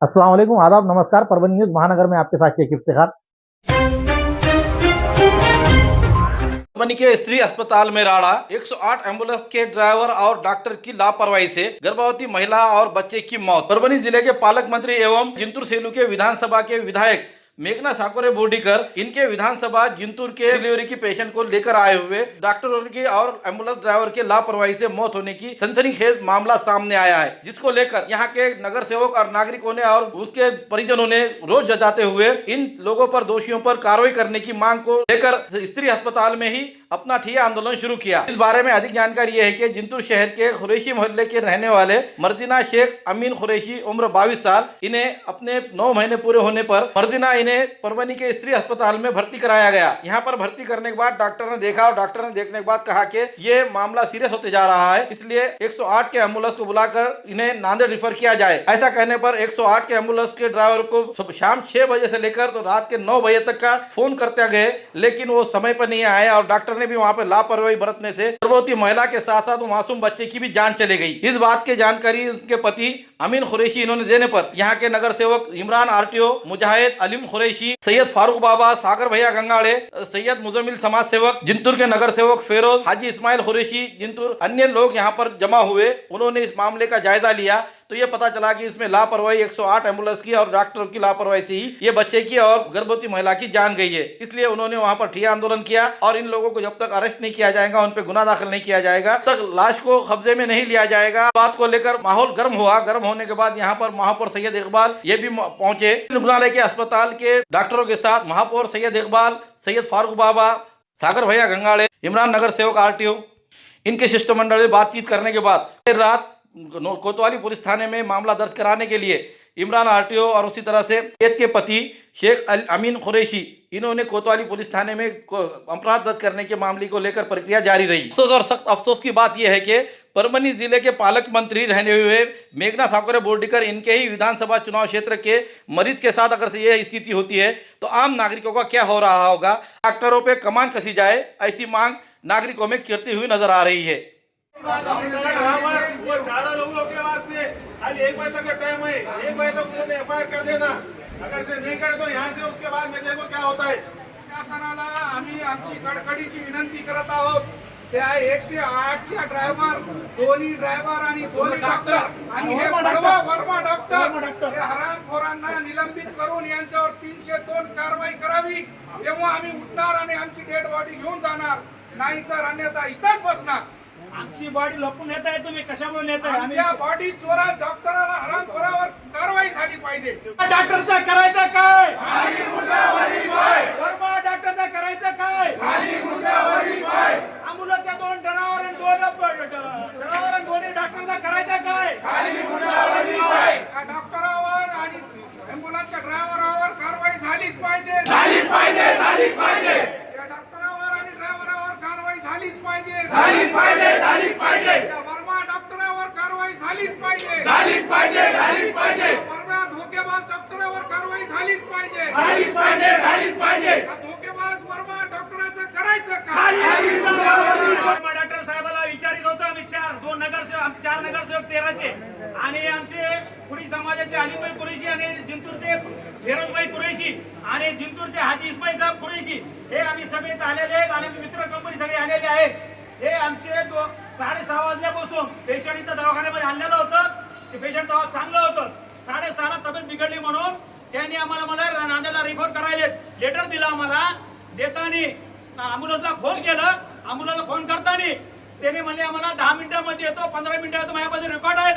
अस्सलाम वालेकुम, आदाब, नमस्कार। परभनी न्यूज महानगर में आपके साथ शेख इफ्तिखार। परभनी के स्त्री अस्पताल में राड़ा 108 एम्बुलेंस के ड्राइवर और डॉक्टर की लापरवाही से गर्भवती महिला और बच्चे की मौत। परभनी जिले के पालक मंत्री एवं जिंतूर सेलू के विधानसभा के विधायक मेघना साकोरे बोर्डीकर इनके विधानसभा जिंतूर के डिलीवरी की पेशेंट को लेकर आए हुए डॉक्टरों की और एम्बुलेंस ड्राइवर के लापरवाही से मौत होने की सनसनीखेज मामला सामने आया है, जिसको लेकर यहाँ के नगर सेवक और नागरिकों ने और उसके परिजनों ने रोष जताते हुए इन लोगों पर, दोषियों पर कार्रवाई करने की मांग को लेकर स्त्री अस्पताल में ही अपना ठिया आंदोलन शुरू किया। इस बारे में अधिक जानकारी यह है कि जिंतूर शहर के खुरैशी मोहल्ले के रहने वाले मर्दिना शेख अमीन खुरैशी उम्र 22 साल, इन्हें अपने 9 महीने पूरे होने पर मर्दिना इन्हें परभनी के स्त्री अस्पताल में भर्ती कराया गया। यहाँ पर भर्ती करने के बाद डॉक्टर ने देखा और डॉक्टर ने देखने के बाद कहा कि ये मामला सीरियस होते जा रहा है, इसलिए 108 के एम्बुलेंस को बुलाकर इन्हें नांदेड़ रिफर किया जाए। ऐसा कहने पर 108 के एम्बुलेंस के ड्राइवर को शाम 6 बजे से लेकर तो रात के 9 बजे तक का फोन करते गए, लेकिन वो समय पर नहीं आए और डॉक्टर ने भी वहाँ पे लापरवाही बरतने से गर्भवती महिला के साथ साथ मासूम बच्चे की भी जान चली गई। इस बात की जानकारी उनके पति अमीन खुरैशी इन्होंने देने पर यहाँ के नगर सेवक इमरान आरटीओ, मुजाहिद अलीम खुरैशी, सैयद फारूक बाबा, सागर भैया गंगाड़े, सैयद मुजम्मिल समाज सेवक जिंतूर के नगर सेवक फेरोज, हाजी इस्माइल खुरैशी जिंतूर, अन्य लोग यहाँ पर जमा हुए। उन्होंने इस मामले का जायजा लिया तो ये पता चला कि इसमें लापरवाही 108 एम्बुलेंस की और डॉक्टरों की लापरवाही से ही ये बच्चे की और गर्भवती महिला की जान गई है। इसलिए उन्होंने वहां पर ठिया आंदोलन किया और इन लोगों को जब तक अरेस्ट नहीं किया जाएगा, उन पर गुनाह दाखिल नहीं किया जाएगा, तक लाश को कब्जे में नहीं लिया जाएगा। बात को लेकर माहौल गर्म हुआ। गर्म होने के बाद यहाँ पर महापौर सैयद इकबाल ये भी पहुंचे। रुग्णालय के अस्पताल के डॉक्टरों के साथ महापौर सैयद इकबाल, सैयद फारूक बाबा, सागर भैया गंगाड़े, इमरान नगर सेवक आरटीओ, इनके शिष्टमंडल में बातचीत करने के बाद देर रात कोतवाली पुलिस थाने में मामला दर्ज कराने के लिए इमरान आरटीओ और उसी तरह से के पति शेख अमीन खुरैशी इन्होंने कोतवाली पुलिस थाने में अपराध दर्ज करने के मामले को लेकर प्रक्रिया जारी रही। अफसोस और सख्त अफसोस की बात यह है कि परभनी जिले के पालक मंत्री रहने हुए मेघना साकोरे बोर्डीकर इनके ही विधानसभा चुनाव क्षेत्र के मरीज के साथ अगर यह स्थिति होती है तो आम नागरिकों का क्या हो रहा होगा। डॉक्टरों पे कमान कसी जाए, ऐसी मांग नागरिकों में करती हुई नजर आ रही है। वो ज्यादा लोगों के वास्ते आज 1 बजे तक का टाइम है, 1 बजे तक उन्होंने एफआईआर कर देना। अगर से नहीं करे तो यहाँ से उसके बाद में देखो क्या होता है। शासनाला आम्ही आमची कडकडीची विनंती करत आहोत, त्या 108च्या ड्रायव्हर, दोन्ही ड्रायव्हर आणि दोन्ही डॉक्टर आणि हे वर्मा डॉक्टर हे हरामखोरांना निलंबित करून यांच्यावर 302 कारवाई करावी, तेव्हा आम्ही उठणार आणि आमची डेड बॉडी घेऊन जाणार, नाहीतर अन्यथा इथंच बसणार। आमची बॉडी लपून नेत आहे, तुम्ही कशामुळे नेत आहे? आमच्या बॉडी चोरा डॉक्टराला हरामखोरावर कारवाई झाली पाहिजे। डॉक्टरचा करायचं काय? खाली मुर्दावरी पाय, वर्मा डॉक्टरचा करायचं काय? खाली मुर्दावरी पाय, अमूलाच्या 2 ड्रायव्हर आणि 2 दोन्ही डॉक्टरचा करायचं काय? खाली मुर्दावरी पाय। या डॉक्टरावर आणि ॲम्ब्युलन्सच्या ड्रायव्हरावर कारवाई झालीच पाहिजे, झालीच पाहिजे, झालीच पाहिजे। या डॉक्टरावर आणि ड्रायव्हरावर कारवाई झालीच पाहिजे, झालीच पाहिजे, झालीच पाहिजे। या वर्मा डॉक्टरावर कारवाई झालीच पाहिजे, झालीच पाहिजे, झालीच पाहिजे। वर्मा धोकेबाज डॉक्टरावर कारवाई झालीच पाहिजे, झालीच पाहिजे, झालीच पाहिजे। या धोकेबाज वर्मा डॉक्टराचं करायचं काय? वर्मा डॉक्टर साहेबाला विचारित होतो आम्ही 2 नगरसेवक, आमचे 4 नगरसेवक 13चे आणि आमचे पुरी समाजाचे अलीमभाई कुरैशी आणि जिंतूरचे फेरोजभाई कुरैशी आणि जिंतूरचे हाजी इस्माईल साहेब कुरैशी हे आम्ही सगळे आलेले आहेत आणि मित्र कंपनी सगळे आलेले आहेत। हे आमचे 6:30 वाजल्यापासून पेशंट इथं दवाखान्यामध्ये आणलेलं होतं, ते पेशंट तेव्हा चांगलं होतं, 6:30 तब्येत बिघडली म्हणून त्यांनी आम्हाला नांदेडला रिफर करायला लेटर दिलं। आम्हाला देताना अँब्युलन्सला फोन केलं, अँब्युलन्सला फोन करताना त्याने म्हणले आम्हाला 10 मिनिटांमध्ये येतो, 15 मिनिटात येतो, माझ्यामध्ये रेकॉर्ड आहे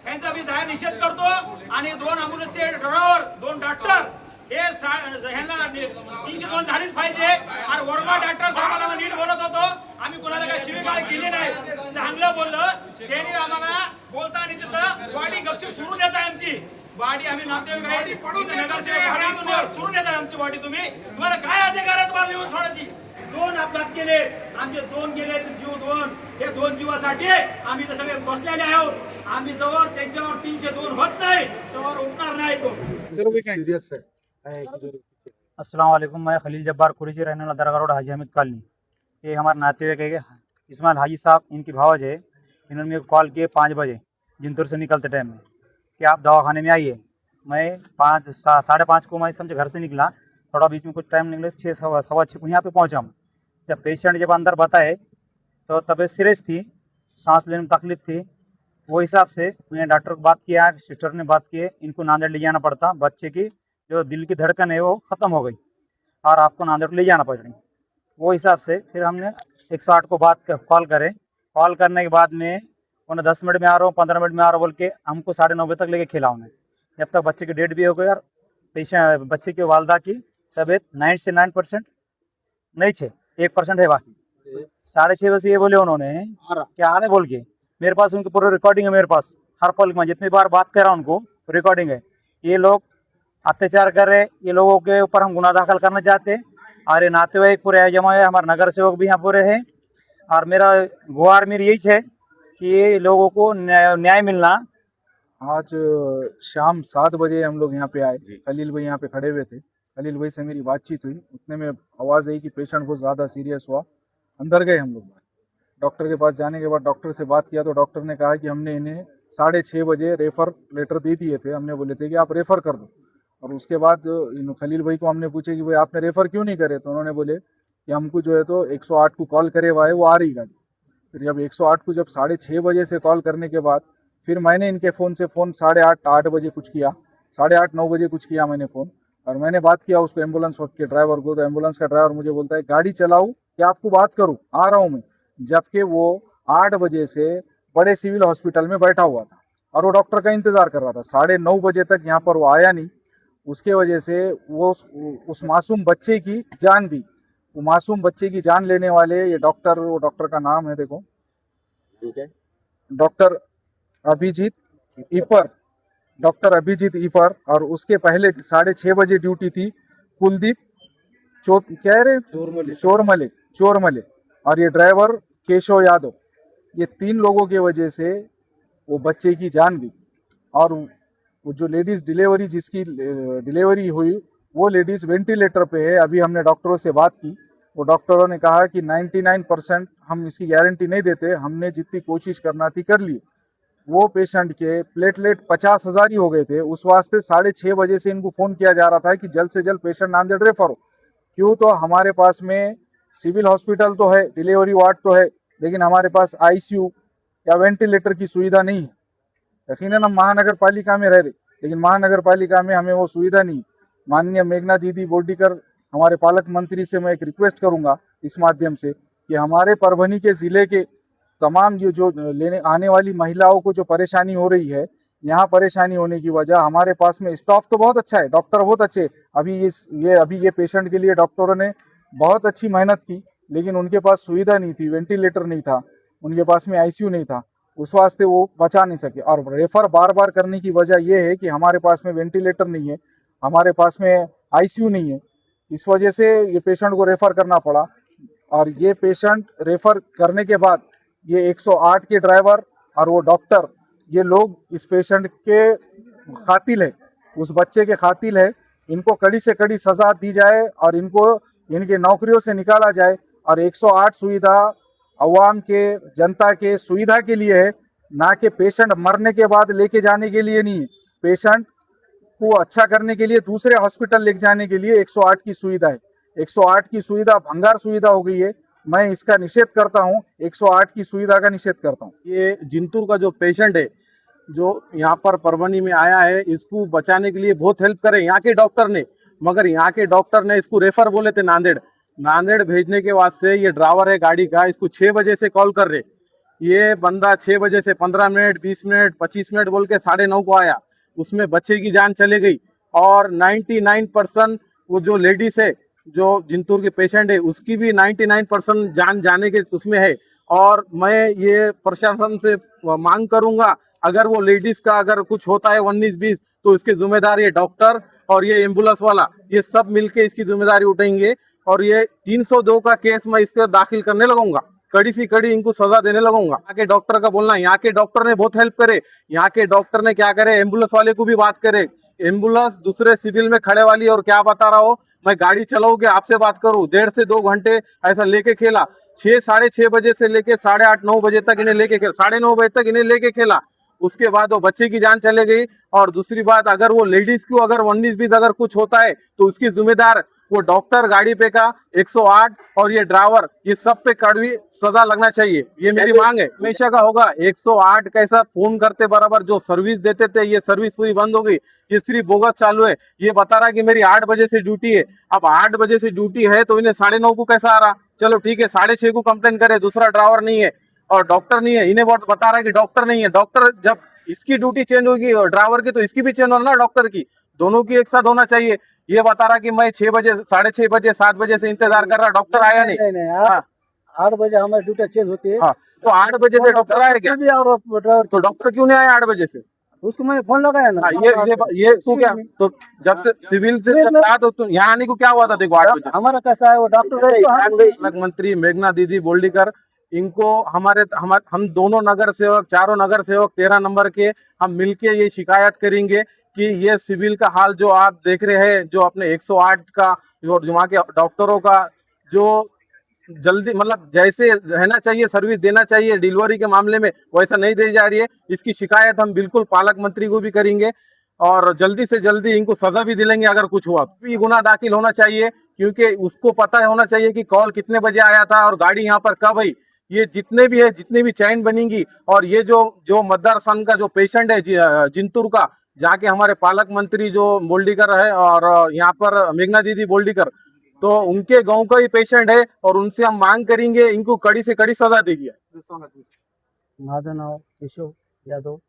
त्यांचा मी जाहीर निषेध करतो। आणि 2 अँब्युलन्सचे ड्रायव्हर, 2 डॉक्टर हे ह्यांना 302 झालीच पाहिजे। आणि वर्मा डॉक्टर साहेबांना नीट बोलत होतो, आम्ही कोणाला काही शिवीगाळ केली नाही, चांगलं बोललं त्यांनी आम्हाला बोलताना तिथं बॉडी गपचूप सोडून देत आहे आमची बॉडी, आम्ही नातेवाईक आहे पडून नगरसेवक सोडून देत आहे आमची बॉडी। तुम्हाला काय अधिकार आहे तुम्हाला येऊन सोडायची? 2 अपघात केले, आमचे 2 गेले, जीव 2, हे 2 जीवासाठी आम्ही तर सगळे बसलेले आहोत। आम्ही जवळ त्यांच्यावर 302 होत नाही तेव्हा उठणार नाही तो। अस्सलाम वालेकुम, मैं खलील जब्बार कुरैशी रहने वाला दरगाह रोड हाजी हमीद कॉलोनी। ये हमारे नाते के इस्माइल हाजी साहब, इनकी भावज है, इन्होंने मेरे को कॉल किए 5 बजे जिंतूर से निकलते टाइम में कि आप दवाखाने में आइए। मैं 5:30 को मैं समझे घर से निकला, थोड़ा बीच में कुछ टाइम निकले, 6 को यहाँ पे पहुँचा हूँ। जब पेशेंट जब अंदर बताए तो तबीयत सीरियस थी, सांस लेने में तकलीफ थी, वो हिसाब से मैंने डॉक्टर को बात किया, सिस्टर ने बात की, इनको नांदेड़ ले जाना पड़ता, बच्चे की जो दिल की धड़कन है वो ख़त्म हो गई और आपको नांदेड़ ले जाना पड़ रही। वो हिसाब से फिर हमने 108 को बात कॉल करे, कॉल करने के बाद में उन्हें 10 मिनट में आ रहा हूँ, 15 मिनट में आ रहा हूँ बोल के हमको 9:30 बजे तक लेके खेला उन्हें, जब तक बच्चे की डेट भी हो गई और पेशेंट बच्चे की वालदा की तबीयत 99% नहीं 1% है बाकी। 6:30 बजे ये बोले उन्होंने क्या आ रहे बोल के, मेरे पास उनकी पूरी रिकॉर्डिंग है, मेरे पास हर पल में जितनी बार बात कर रहा हूँ उनको रिकॉर्डिंग है। ये लोग अत्याचार कर रहे, ये लोगों के ऊपर हम गुनाह दाखिल करना चाहते और ये नातेवाईक पूरे जमा है, हमारे नगर सेवक भी यहाँ पूरे हैं और मेरा गुहार मेरी यही है कि ये लोगों को न्याय मिलना। आज शाम 7 बजे हम लोग यहाँ पे आए, खलील भाई यहाँ पे खड़े हुए थे, खलील भाई से मेरी बातचीत हुई, उतने में आवाज़ आई कि पेशेंट बहुत ज़्यादा सीरियस हुआ। अंदर गए हम लोग, डॉक्टर के पास जाने के बाद डॉक्टर से बात किया तो डॉक्टर ने कहा कि हमने इन्हें 6:30 बजे रेफ़र लेटर दे दिए थे, हमने बोले थे कि आप रेफ़र कर दो। और उसके बाद खलील भाई को हमने पूछे कि भाई आपने रेफ़र क्यों नहीं करे, तो उन्होंने बोले कि हमको जो है तो 108 को कॉल करे हुआ है, वो आ रही गाड़ी। फिर जब 108 को जब 6:30 बजे से कॉल करने के बाद फिर मैंने इनके फ़ोन से फ़ोन 8:30 बजे कुछ किया, 8:30-9 बजे कुछ किया मैंने फ़ोन, और मैंने बात किया उसको एम्बुलेंस के ड्राइवर को, तो एम्बुलेंस का ड्राइवर मुझे बोलता है गाड़ी चलाऊँ कि आपको बात करूँ, आ रहा हूँ मैं, जबकि वो 8 बजे से बड़े सिविल हॉस्पिटल में बैठा हुआ था और वो डॉक्टर का इंतज़ार कर रहा था। 9:30 बजे तक यहाँ पर वो आया नहीं, उसके वजह से वो उस मासूम बच्चे की जान भी, वो मासूम बच्चे की जान लेने वाले ये डॉक्टर, वो डॉक्टर का नाम है देखो, ठीक है, डॉक्टर अभिजीत ईपर, डॉक्टर अभिजीत ईपर, और उसके पहले 6:30 बजे ड्यूटी थी कुलदीप चोरमले और ये ड्राइवर केशव यादव। ये 3 लोगों के वजह से वो बच्चे की जान गई। और वो जो लेडीज़ डिलीवरी, जिसकी डिलीवरी हुई, वो लेडीज़ वेंटिलेटर पे है। अभी हमने डॉक्टरों से बात की, वो डॉक्टरों ने कहा कि 99% हम इसकी गारंटी नहीं देते, हमने जितनी कोशिश करना थी कर ली। वो पेशेंट के प्लेटलेट 50,000 ही हो गए थे, उस वास्ते 6:30 बजे से इनको फ़ोन किया जा रहा था कि जल्द से जल्द पेशेंट नांदेड़ रेफर हो। क्यों, तो हमारे पास में सिविल हॉस्पिटल तो है, डिलीवरी वार्ड तो है, लेकिन हमारे पास ICU या वेंटिलेटर की सुविधा नहीं है। यकीनन हम महानगर पालिका में रह रहे, लेकिन महानगर पालिका में हमें वो सुविधा नहीं। माननीय मेघना दीदी बोर्डीकर, हमारे पालक मंत्री से मैं एक रिक्वेस्ट करूंगा इस माध्यम से कि हमारे परभनी के ज़िले के तमाम जो लेने आने वाली महिलाओं को जो परेशानी हो रही है, यहाँ परेशानी होने की वजह, हमारे पास में स्टाफ तो बहुत अच्छा है, डॉक्टर बहुत अच्छे, अभी ये पेशेंट के लिए डॉक्टरों ने बहुत अच्छी मेहनत की, लेकिन उनके पास सुविधा नहीं थी, वेंटिलेटर नहीं था, उनके पास में ICU नहीं था, उस वास्ते वो बचा नहीं सके। और रेफ़र बार बार करने की वजह ये है कि हमारे पास में वेंटिलेटर नहीं है, हमारे पास में ICU नहीं है, इस वजह से ये पेशेंट को रेफ़र करना पड़ा। और ये पेशेंट रेफ़र करने के बाद ये 108 के ड्राइवर और वो डॉक्टर, ये लोग इस पेशेंट के कातिल है, उस बच्चे के कातिल है। इनको कड़ी से कड़ी सज़ा दी जाए और इनको इनके नौकरियों से निकाला जाए। और 108 सुविधा अवाम के, जनता के सुविधा के लिए है, ना कि पेशेंट मरने के बाद लेके जाने के लिए नहीं है। पेशेंट को अच्छा करने के लिए, दूसरे हॉस्पिटल लेके जाने के लिए 108 की सुविधा है। 108 की सुविधा भंगार सुविधा हो गई है, मैं इसका निषेध करता हूं, 108 की सुविधा का निषेध करता हूं। ये जिंतूर का जो पेशेंट है, जो यहाँ पर परभनी में आया है, इसको बचाने के लिए बहुत हेल्प करे यहाँ के डॉक्टर ने, मगर यहाँ के डॉक्टर ने इसको रेफर बोले थे नांदेड़ भेजने के वास्ते ये ड्राइवर है गाड़ी का, इसको 6 बजे से कॉल कर रहे। ये बंदा 6 बजे से 15 मिनट, 20 मिनट, 25 मिनट बोल के 9:30 को आया, उसमें बच्चे की जान चले गई। और 99% वो जो लेडीज है, जो जिंतूर के पेशेंट है, उसकी भी 99% जान जाने के उसमें है। और मैं ये प्रशासन से मांग करूंगा, अगर वो लेडीज का अगर कुछ होता है 19-20, तो इसके जिम्मेदार ये डॉक्टर और ये एम्बुलेंस वाला, ये सब मिलके इसकी जिम्मेदारी उठाएंगे। और ये 302 का केस मैं इसके दाखिल करने लगूंगा, कड़ी सी कड़ी इनको सजा देने लगूंगा। यहाँ के डॉक्टर का बोलना, यहाँ के डॉक्टर ने बहुत हेल्प करे, यहाँ के डॉक्टर ने क्या करे, एम्बुलेंस वाले को भी बात करे, एम्बुलेंस दूसरे सिविल में खड़े वाली। और क्या बता रहा हो, मैं गाड़ी चलाऊंगे, आपसे बात करूं, 1.5 से 2 घंटे ऐसा लेके खेला। 6, 6:30 बजे से लेके 8:30-9 बजे तक इन्हें लेके खेला, 9:30 बजे तक इन्हें लेके खेला। उसके बाद वो बच्चे की जान चले गई। और दूसरी बात, अगर वो लेडीज को अगर 19-20 अगर कुछ होता है तो उसकी जिम्मेदार वो डॉक्टर, गाड़ी पे का 108 और ये ड्राइवर, ये सब पे कड़वी सजा लगना चाहिए, ये मेरी मांग है। हमेशा का होगा 108 कैसा फोन करते बराबर जो सर्विस देते थे, ये सर्विस पूरी बंद हो गई। ये सिर्फ बोगस चालू है। ये बता रहा है कि मेरी 8 बजे से ड्यूटी है। अब 8 बजे से ड्यूटी है तो इन्हें 9:30 को कैसा आ रहा? चलो ठीक है, 6:30 को कंप्लेन करे, दूसरा ड्राइवर नहीं है और डॉक्टर नहीं है। इन्हें बहुत बता रहा है कि डॉक्टर नहीं है। डॉक्टर जब इसकी ड्यूटी चेंज होगी ड्राइवर की तो इसकी भी चेंज होना, डॉक्टर की, दोनों की एक साथ होना चाहिए। ये बता रहा कि मैं 6 बजे, 6:30 बजे, 7 बजे से इंतजार कर रहा, डॉक्टर आया नहीं। नहीं 8 बजे हमारी ड्यूटी चेंज होती है। हाँ, तो 8 बजे से डॉक्टर आया क्या? भी और ड्राइवर तो डॉक्टर क्यों नहीं आया 8 बजे से? उसको मैंने फोन लगाया ना। हाँ, ये तू क्या, तो जब से सिविल से जब था तो यहाँ आने को क्या हुआ था? देखो 8 बजे हमारा कैसा है वो डॉक्टर पालक मंत्री मेघना दीदी बोल्डीकर, इनको हम दोनों नगर सेवक, चारों नगर सेवक 13 नंबर के, हम मिलके ये शिकायत करेंगे कि ये सिविल का हाल जो आप देख रहे हैं, जो अपने 108 का, जो वहाँ के डॉक्टरों का जो जल्दी मतलब जैसे रहना चाहिए, सर्विस देना चाहिए डिलीवरी के मामले में, वैसा नहीं दी जा रही है। इसकी शिकायत हम बिल्कुल पालक मंत्री को भी करेंगे और जल्दी से जल्दी इनको सजा भी दिलेंगे अगर कुछ हुआ। भी गुना दाखिल होना चाहिए, क्योंकि उसको पता होना चाहिए कि कॉल कितने बजे आया था और गाड़ी यहाँ पर कब आई। ये जितने भी है, जितनी भी चैन बनेंगी, और ये जो मदर सन का जो पेशेंट है जिंतूर का, जाके हमारे पालक मंत्री जो बोल्डीकर है और यहाँ पर मेघना दीदी बोल्डीकर, तो उनके गांव का ही पेशेंट है और उनसे हम मांग करेंगे इनको कड़ी से कड़ी सजा देगी। माझं नाव केशव यादव।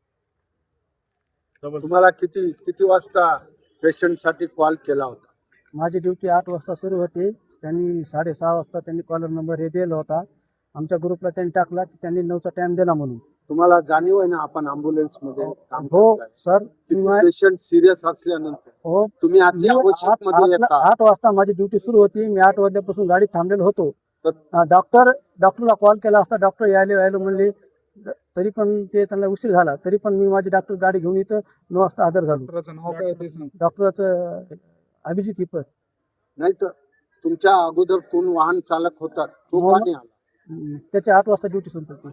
तुम्हाला किती वाजता पेशंट साठी कॉल केला होता? माझी ड्युटी 8 वाजता सुरू होती। त्यांनी 6:30 वाजता त्यांनी कॉलर नंबर हे दिला होता। आमच्या ग्रुपला त्यांनी टाकला की त्यांनी 9चा टाइम दिला म्हणून। तुम्हाला जाणीव आहे ना आपण अँब्युलन्स मध्ये काम हो करताय? सर, पेशंट सिरियस असल्यानंतर हो तुम्ही अति आवश्यक मध्ये येता। 8 वाजता माझी ड्युटी सुरू होती। मी 8 वाजल्यापासून गाडीत थांबलेलो होतो। तर डॉक्टरला कॉल केला असता, डॉक्टर यायलो म्हणले, तरी पण ते त्यांना उशीर झाला। तरी पण मी माझी डॉक्टर गाडी घेऊन इथं 9 वाजता हजर झालो। डॉक्टरचं अभिजित हिपर। नाही तर तुमच्या अगोदर कोण वाहन चालक होता तो का नाही आला? त्याची 8 वाजता ड्युटी सुरू होती।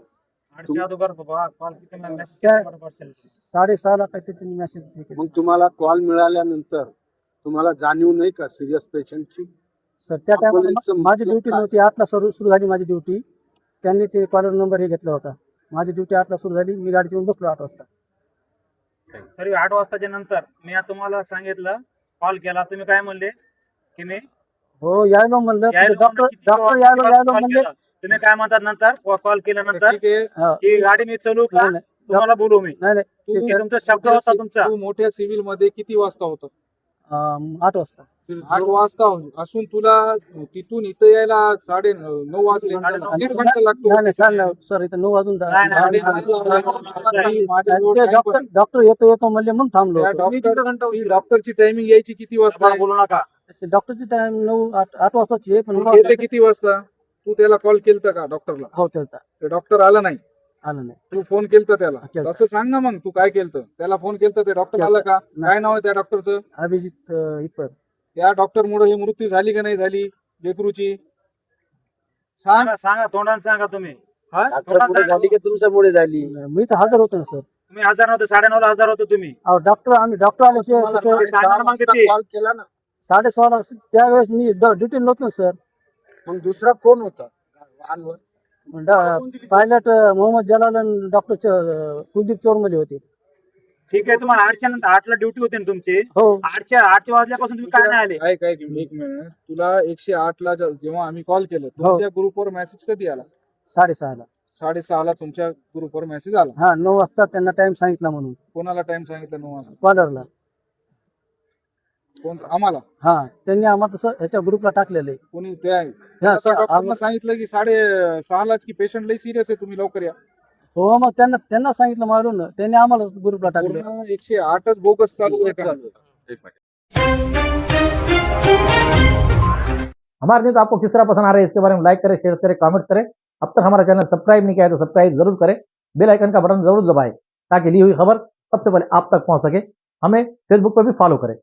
6:30ला काहीतरी त्यांनी मेसेज केला। मग तुम्हाला कॉल मिळाल्यानंतर तुम्हाला जाणीव नाही का सिरियस पेशंटची? सर त्या टाइमला माझी ड्युटी नव्हती। 8ला सुरू झाली माझी ड्युटी। त्यांनी ते कॉलर नंबर हे घेतला होता। माझी ड्युटी 8ला सुरू झाली। मी गाडीत येऊन बसलो 8 वाजता। तरी 8 वाजताच्या नंतर मी आता तुम्हाला सांगितलं, कॉल केला, तुम्ही काय म्हणले की मी हो यायलो म्हणलं, डॉक्टर यायलो म्हणले। तुम्ही काय म्हणतात नंतर कॉल केल्यानंतर हा. की गाडी मी चालू का, नाही, तुम्हाला बोलू मी? नाही तुम्ही तुमचा शब्द होता तुमचा। तू मोठ्या सिव्हिल मध्ये किती वाजता होता? 8 वाजता। 8 वाजता असून तुला तिथून इथं यायला 9:30 वाजले, 1.5 घंटा लागतो। नाही सर, इथं 9 वाजून माझ्या डॉक्टर येतो म्हणले म्हणून थांबलो। डॉक्टरची टायमिंग यायची किती वाजता? बोलू नका। डॉक्टरची टाइम 8 वाजताची आहे, पण येते किती वाजता? तू त्याला कॉल केलता का डॉक्टरला? हो केलता, डॉक्टर आला नाही? आलं नाही। तू फोन केलता त्याला? केलता. तसं सांग ना मग, तू काय केलतं? त्याला फोन केलता, ते डॉक्टर आला का? काय नाव आहे त्या डॉक्टरचं? अभिजित हिपर। त्या डॉक्टर मुळे ही मृत्यू झाली का नाही झाली लेकरूची? सांग. सांगा, तोंडाने सांगा तुम्ही। डॉक्टरमुळे झाली की तुमच्यामुळे झाली? मी तर हजर होतो ना सर। तुम्ही 1000 नव्हते, 9:30ला हजर होतो तुम्ही। आम्ही डॉक्टर आल्याशिवाय कॉल केला ना? 6:30ला त्यावेळेस मी ड्युटी नव्हतो सर। मग दुसरा कोण होता वाहनवर? पायलट मोहम्मद जलाल आणि डॉक्टर कुलदीप चौरमले होते। ठीक आहे, तुम्हाला 8च्या नंतर 8ला ड्युटी होती ना तुमची? हो 8च्या वाजल्यापासून तुम्ही काय नाही आले? ऐक एक मिनिट, तुला 108ला जेव्हा आम्ही कॉल केलं, तुमच्या ग्रुपवर मेसेज कधी आला? 6:30ला। 6:30ला तुमच्या ग्रुपवर मेसेज आला? हा 9 वाजता त्यांना टाइम सांगितला म्हणून। कोणाला टाइम सांगितलं 9 वाजता? कॉलरला। कोण? आम्हाला? हा, त्यांनी आम्हाला तसं ह्याच्या ग्रुपला टाकलेलं आहे। कोणी? त्या डॉक्टरना सांगितलं की 6:30लाच की पेशंट लई सिरियस आहे, तुम्ही लवकर या? हो, मग त्यांना सांगितलं मारून, त्यांनी आम्हाला ग्रुपला टाकलं। 108च बोगस चालू आहे का? हमारे न्यूज आपको किस तरह पसंद आ रहा है, इसके बारे में लाइक करें, शेयर करें, कमेंट करें। अब तक हमारा चैनल सब्सक्राइब नहीं किया है तो सब्सक्राइब जरूर करें। बेल आइकन का बटन जरूर दबाएं ताकि ली हुई खबर सबसे पहले आप तक पहुंच सके। हमें फेसबुक पर भी फॉलो करें।